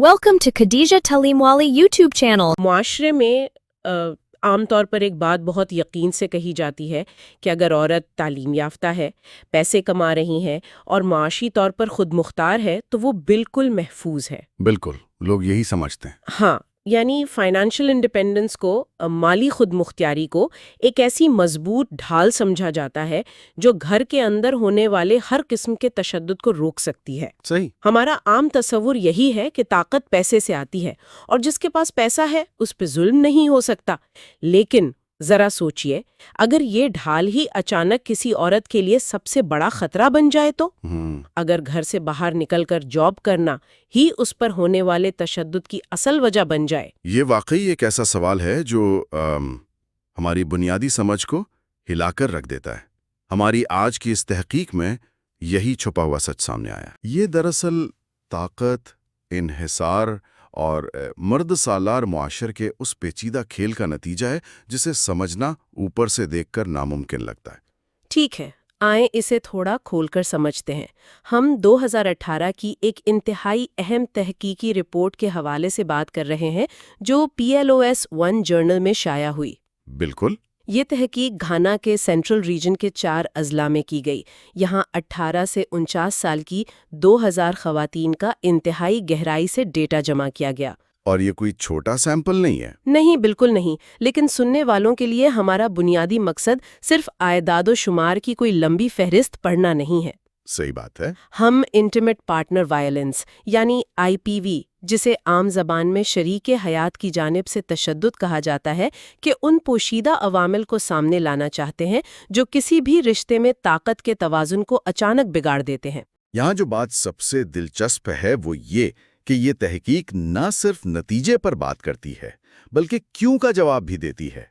Welcome to Khadija Talimwali YouTube channel. معاشرے میں عام طور پر ایک بات بہت یقین سے کہی جاتی ہے کہ اگر عورت تعلیم یافتہ ہے، پیسے کما رہی ہے اور معاشی طور پر خود مختار ہے تو وہ بالکل محفوظ ہے۔ بالکل، لوگ یہی سمجھتے ہیں۔ ہاں، یعنی فائنانشل انڈیپینڈنس کو، مالی خود مختاری کو ایک ایسی مضبوط ڈھال سمجھا جاتا ہے جو گھر کے اندر ہونے والے ہر قسم کے تشدد کو روک سکتی ہے۔ صحیح۔ ہمارا عام تصور یہی ہے کہ طاقت پیسے سے آتی ہے اور جس کے پاس پیسہ ہے اس پہ ظلم نہیں ہو سکتا، لیکن ذرا سوچئے، اگر یہ ڈھال ہی اچانک کسی عورت کے لیے سب سے بڑا خطرہ بن جائے تو؟ اگر گھر سے باہر نکل کر جاب کرنا ہی اس پر ہونے والے تشدد کی اصل وجہ بن جائے۔ یہ واقعی ایک ایسا سوال ہے جو ہماری بنیادی سمجھ کو ہلا کر رکھ دیتا ہے۔ ہماری آج کی اس تحقیق میں یہی چھپا ہوا سچ سامنے آیا۔ یہ دراصل طاقت، انحصار اور مرد سالار معاشر کے اس پیچیدہ کھیل کا نتیجہ ہے جسے سمجھنا اوپر سے دیکھ کر ناممکن لگتا ہے۔ ٹھیک ہے، آئیں اسے تھوڑا کھول کر سمجھتے ہیں۔ ہم 2018 کی ایک انتہائی اہم تحقیقی رپورٹ کے حوالے سے بات کر رہے ہیں جو PLOS One جرنل میں شائع ہوئی۔ بالکل۔ یہ تحقیق گھانا کے سینٹرل ریجن کے 4 اضلاع میں کی گئی۔ یہاں 18 سے 49 سال کی 2000 خواتین کا انتہائی گہرائی سے ڈیٹا جمع کیا گیا۔ اور یہ کوئی چھوٹا سیمپل نہیں ہے۔ نہیں، بالکل نہیں، لیکن سننے والوں کے لیے ہمارا بنیادی مقصد صرف اعداد و شمار کی کوئی لمبی فہرست پڑھنا نہیں ہے۔ صحیح بات ہے۔ ہم انٹیمیٹ پارٹنر وائلنس یعنی IPV، جسے عام زبان میں شریک حیات کی جانب سے تشدد کہا جاتا ہے، کہ ان پوشیدہ عوامل کو سامنے لانا چاہتے ہیں جو کسی بھی رشتے میں طاقت کے توازن کو اچانک بگاڑ دیتے ہیں۔ یہاں جو بات سب سے دلچسپ ہے وہ یہ کہ یہ تحقیق نہ صرف نتیجے پر بات کرتی ہے بلکہ کیوں کا جواب بھی دیتی ہے،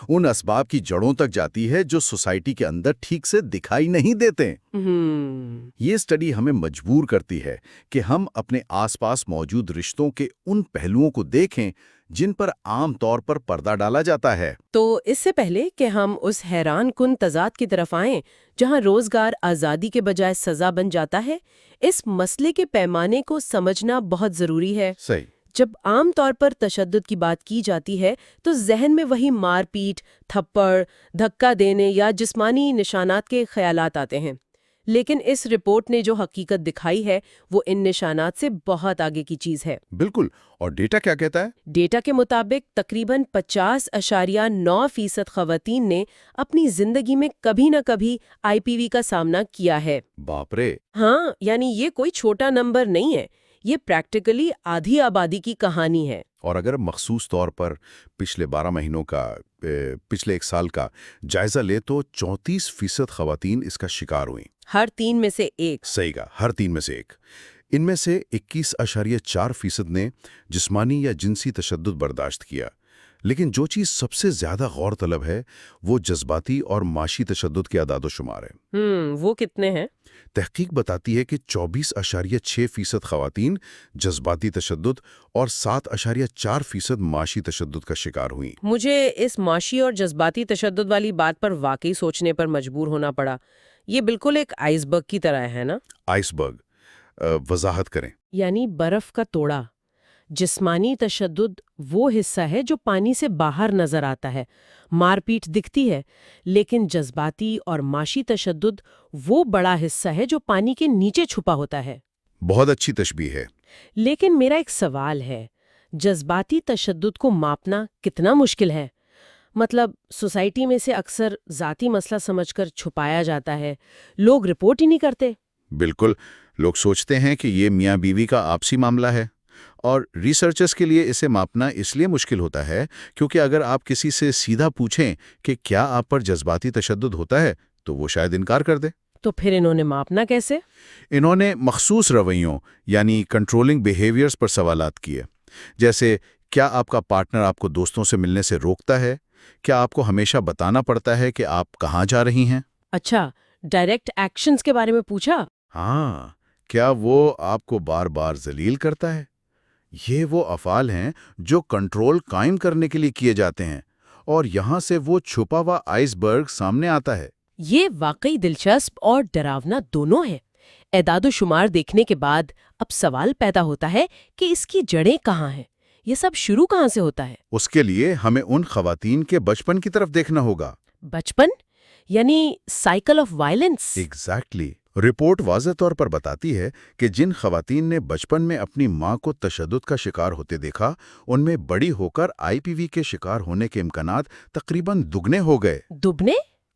ان اسباب کی جڑوں تک جاتی ہے جو سوسائٹی کے اندر ٹھیک سے دکھائی نہیں دیتے۔ یہ سٹڈی ہمیں مجبور کرتی ہے کہ ہم اپنے آس پاس موجود رشتوں کے ان پہلوؤں کو دیکھیں جن پر عام طور پر پردہ ڈالا جاتا ہے۔ تو اس سے پہلے کہ ہم اس حیران کن تضاد کی طرف آئیں جہاں روزگار آزادی کے بجائے سزا بن جاتا ہے، اس مسئلے کے پیمانے کو سمجھنا بہت ضروری ہے۔ صحیح۔ جب عام طور پر تشدد کی بات کی جاتی ہے تو ذہن میں وہی مار پیٹ، تھپڑ، دھکا دینے یا جسمانی نشانات کے خیالات آتے ہیں، لیکن اس رپورٹ نے جو حقیقت دکھائی ہے وہ ان نشانات سے بہت آگے کی چیز ہے۔ بالکل۔ اور ڈیٹا کیا کہتا ہے؟ ڈیٹا کے مطابق تقریباً 50.9% خواتین نے اپنی زندگی میں کبھی نہ کبھی IPV کا سامنا کیا ہے۔ باپ رے! ہاں، یعنی یہ کوئی چھوٹا نمبر نہیں ہے، یہ پریکٹیکلی آدھی آبادی کی کہانی ہے۔ اور اگر مخصوص طور پر پچھلے 12 مہینوں کا پچھلے 1 سال کا جائزہ لے تو 34% خواتین اس کا شکار ہوئیں۔ ہر 3 میں سے 1۔ صحیح کہا، ہر 3 میں سے 1۔ ان میں سے 21.4% نے جسمانی یا جنسی تشدد برداشت کیا، لیکن جو چیز سب سے زیادہ غور طلب ہے وہ جذباتی اور معاشی تشدد کے اعداد و شمار ہے۔ وہ کتنے ہیں؟ تحقیق بتاتی ہے کہ 24.6% خواتین جذباتی تشدد اور 7.4% معاشی تشدد کا شکار ہوئیں۔ مجھے اس معاشی اور جذباتی تشدد والی بات پر واقعی سوچنے پر مجبور ہونا پڑا۔ یہ بالکل ایک آئس برگ کی طرح ہے نا؟ آئس برگ، وضاحت کریں۔ یعنی برف کا توڑا۔ جسمانی تشدد وہ حصہ ہے جو پانی سے باہر نظر آتا ہے، مار پیٹ دکھتی ہے، لیکن جذباتی اور معاشی تشدد وہ بڑا حصہ ہے جو پانی کے نیچے چھپا ہوتا ہے۔ بہت اچھی تشبیہ ہے۔ لیکن میرا ایک سوال ہے، جذباتی تشدد کو ماپنا کتنا مشکل ہے؟ مطلب سوسائٹی میں سے اکثر ذاتی مسئلہ سمجھ کر چھپایا جاتا ہے، لوگ رپورٹ ہی نہیں کرتے۔ بالکل، لوگ سوچتے ہیں کہ یہ میاں بیوی کا آپسی معاملہ ہے، اور ریسرچرز کے لیے اسے ماپنا اس لیے مشکل ہوتا ہے کیونکہ اگر آپ کسی سے سیدھا پوچھیں کہ کیا آپ پر جذباتی تشدد ہوتا ہے تو وہ شاید انکار کر دے۔ تو پھر انہوں نے ماپنا کیسے؟ انہوں نے مخصوص رویوں یعنی کنٹرولنگ بیہیویئرز پر سوالات کیے، جیسے کیا آپ کا پارٹنر آپ کو دوستوں سے ملنے سے روکتا ہے؟ کیا آپ کو ہمیشہ بتانا پڑتا ہے کہ آپ کہاں جا رہی ہیں؟ اچھا، ڈائریکٹ ایکشنز کے بارے میں پوچھا؟ ہاں، کیا وہ آپ کو بار بار ذلیل کرتا ہے؟ یہ وہ افعال ہیں جو کنٹرول قائم کرنے کے لیے کیے جاتے ہیں، اور یہاں سے وہ چھپا ہوا آئس برگ سامنے آتا ہے۔ یہ واقعی دلچسپ اور ڈراونا دونوں ہے۔ اعداد و شمار دیکھنے کے بعد اب سوال پیدا ہوتا ہے کہ اس کی جڑیں کہاں ہیں؟ یہ سب شروع کہاں سے ہوتا ہے؟ اس کے لیے ہمیں ان خواتین کے بچپن کی طرف دیکھنا ہوگا۔ بچپن یعنی cycle of violence? Exactly. Report واضح طور پر بتاتی ہے کہ جن خواتین نے بچپن میں اپنی ماں کو تشدد کا شکار ہوتے دیکھا، ان میں بڑی ہو کر IPV کے شکار ہونے کے امکانات تقریباً دگنے ہو گئے۔ دگنے؟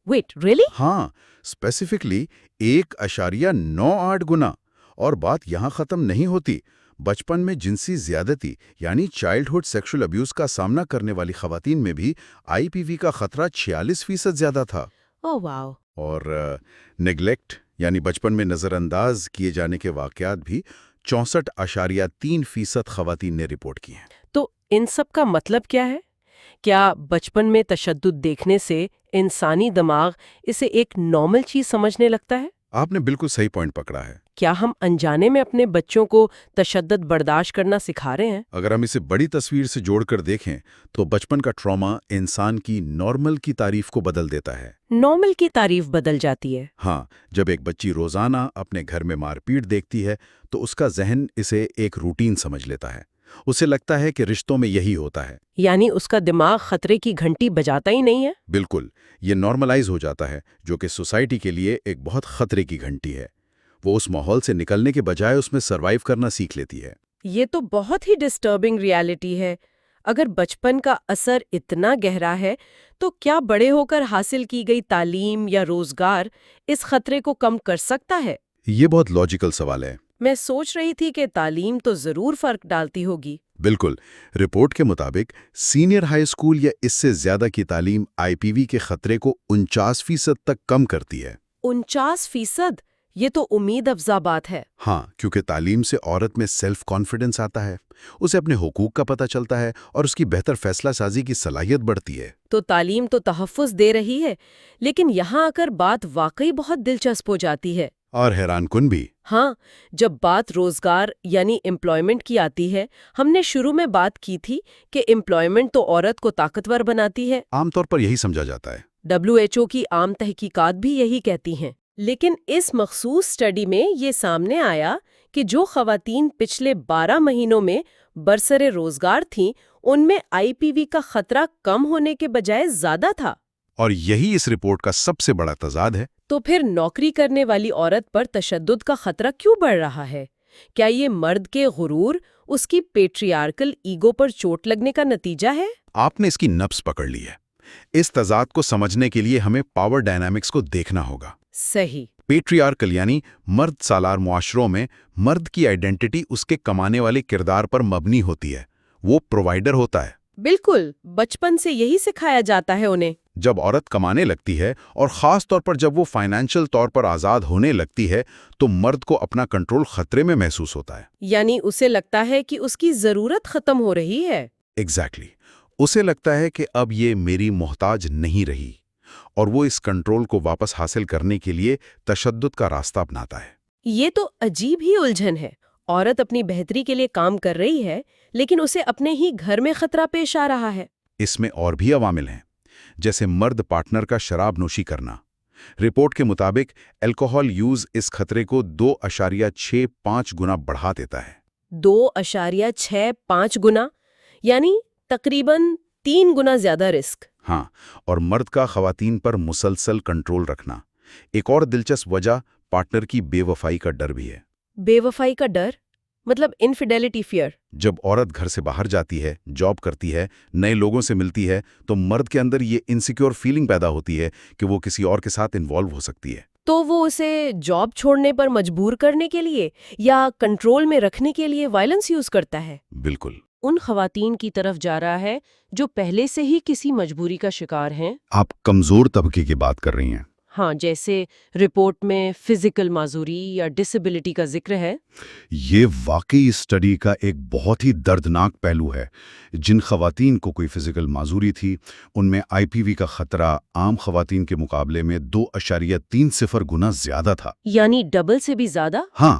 Wait really? ہاں، اسپیسیفکلی 1.98 گنا۔ اور بات یہاں ختم نہیں ہوتی۔ بچپن میں جنسی زیادتی یعنی چائلڈہڈ سیکشل ابیوز کا سامنا کرنے والی خواتین میں بھی IPV کا خطرہ 46% زیادہ تھا۔ اوہ واو۔ اور نیگلیکٹ یعنی بچپن میں نظر انداز کیے جانے کے واقعات بھی 64.3% خواتین نے رپورٹ کی ہیں۔ تو ان سب کا مطلب کیا ہے؟ کیا بچپن میں تشدد دیکھنے سے انسانی دماغ اسے ایک نارمل چیز سمجھنے لگتا ہے؟ آپ نے بالکل صحیح پوائنٹ پکڑا ہے۔ کیا ہم انجانے میں اپنے بچوں کو تشدد برداشت کرنا سکھا رہے ہیں؟ اگر ہم اسے بڑی تصویر سے جوڑ کر دیکھیں تو بچپن کا ٹراما انسان کی نارمل کی تعریف کو بدل دیتا ہے۔ نارمل کی تعریف بدل جاتی ہے؟ ہاں، جب ایک بچی روزانہ اپنے گھر میں مار پیٹ دیکھتی ہے تو اس کا ذہن اسے ایک روٹین سمجھ لیتا ہے۔ اسے لگتا ہے کہ رشتوں میں یہی ہوتا ہے۔ یعنی اس کا دماغ خطرے کی گھنٹی بجاتا ہی نہیں ہے؟ بالکل، یہ نارملائز ہو جاتا ہے، جو کہ سوسائٹی کے لیے ایک بہت خطرے کی گھنٹی ہے۔ وہ اس ماحول سے نکلنے کے بجائے اس میں سروائیو کرنا سیکھ لیتی ہے۔ یہ تو بہت ہی ڈسٹربنگ ریالٹی ہے۔ اگر بچپن کا اثر اتنا گہرا ہے تو کیا بڑے ہو کر حاصل کی گئی تعلیم یا روزگار اس خطرے کو کم کر سکتا ہے؟ یہ بہت لاجیکل سوال ہے۔ میں سوچ رہی تھی کہ تعلیم تو ضرور فرق ڈالتی ہوگی۔ بالکل۔ رپورٹ کے مطابق سینئر ہائی اسکول یا اس سے زیادہ کی تعلیم IPV کے خطرے کو 49% تک کم کرتی ہے۔ 49%؟ یہ تو امید افزا بات ہے۔ ہاں، کیونکہ تعلیم سے عورت میں سیلف کانفیڈنس آتا ہے، اسے اپنے حقوق کا پتہ چلتا ہے اور اس کی بہتر فیصلہ سازی کی صلاحیت بڑھتی ہے۔ تو تعلیم تو تحفظ دے رہی ہے، لیکن یہاں آ کر بات واقعی بہت دلچسپ ہو جاتی ہے۔ اور حیران کن بھی۔ ہاں، جب بات روزگار یعنی امپلائمنٹ کی آتی ہے، ہم نے شروع میں بات کی تھی کہ امپلائمنٹ تو عورت کو طاقتور بناتی ہے۔ عام طور پر یہی سمجھا جاتا ہے۔ WHO کی عام تحقیقات بھی یہی کہتی ہیں۔ لیکن اس مخصوص سٹڈی میں یہ سامنے آیا کہ جو خواتین پچھلے 12 مہینوں میں برسر روزگار تھیں، ان میں IPV کا خطرہ کم ہونے کے بجائے زیادہ تھا۔ اور یہی اس رپورٹ کا سب سے بڑا تضاد ہے۔ تو پھر نوکری کرنے والی عورت پر تشدد کا خطرہ کیوں بڑھ رہا ہے؟ کیا یہ مرد کے غرور، اس کی پیٹریارکل ایگو پر چوٹ لگنے کا نتیجہ ہے؟ آپ نے اس کی نبض پکڑ لی ہے۔ اس تضاد کو سمجھنے کے لیے ہمیں پاور ڈائنامکس کو دیکھنا ہوگا۔ صحیح۔ پیٹریارکل یعنی مرد سالار معاشروں میں مرد کی آئیڈینٹی اس کے کمانے والے کردار پر مبنی ہوتی ہے۔ وہ پرووائیڈر ہوتا ہے۔ بالکل، بچپن سے یہی سکھایا جاتا ہے انہیں۔ جب عورت کمانے لگتی ہے اور خاص طور پر جب وہ فائنینشل طور پر آزاد ہونے لگتی ہے تو مرد کو اپنا کنٹرول خطرے میں محسوس ہوتا ہے۔ یعنی اسے لگتا ہے کہ اس کی ضرورت ختم ہو رہی ہے۔ ایگزیکٹلی۔ اسے لگتا ہے کہ اب یہ میری محتاج نہیں رہی، اور وہ اس کنٹرول کو واپس حاصل کرنے کے لیے تشدد کا راستہ اپناتا ہے۔ یہ تو عجیب ہی الجھن ہے۔ عورت اپنی بہتری کے لیے کام کر رہی ہے، لیکن اسے اپنے ہی گھر میں خطرہ پیش آ رہا ہے۔ اس میں اور بھی عوامل ہیں، جیسے مرد پارٹنر کا شراب نوشی کرنا۔ رپورٹ کے مطابق الکوہول یوز اس خطرے کو 2.65 گنا بڑھا دیتا ہے۔ 2.65 گنا؟ یعنی تقریباً 3 گنا زیادہ رسک۔ ہاں، اور مرد کا خواتین پر مسلسل کنٹرول رکھنا۔ ایک اور دلچسپ وجہ پارٹنر کی بے وفائی کا ڈر بھی ہے۔ بے وفائی کا ڈر؟ مطلب انفیڈیلٹی فیئر؟ جب عورت گھر سے باہر جاتی ہے، جاب کرتی ہے، نئے لوگوں سے ملتی ہے، تو مرد کے اندر یہ انسیکیور فیلنگ پیدا ہوتی ہے کہ وہ کسی اور کے ساتھ انوالو ہو سکتی ہے۔ تو وہ اسے جاب چھوڑنے پر مجبور کرنے کے لیے یا کنٹرول میں رکھنے کے لیے وائلنس یوز کرتا ہے۔ بالکل۔ ان خواتین کی طرف جا رہا ہے جو پہلے سے ہی کسی مجبوری کا شکار ہیں۔ آپ کمزور طبقے کی بات کر رہی ہیں۔ ہاں، جیسے رپورٹ میں فزیکل معذوری یا ڈسیبلٹی کا ذکر ہے۔ یہ واقعی اس اسٹڈی کا ایک بہت ہی دردناک پہلو ہے۔ جن خواتین کو کوئی فزیکل معذوری تھی، ان میں IPV کا خطرہ عام خواتین کے مقابلے میں 2.30 گنا زیادہ تھا۔ یعنی ڈبل سے بھی زیادہ؟ ہاں،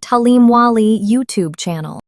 Talimwali YouTube channel.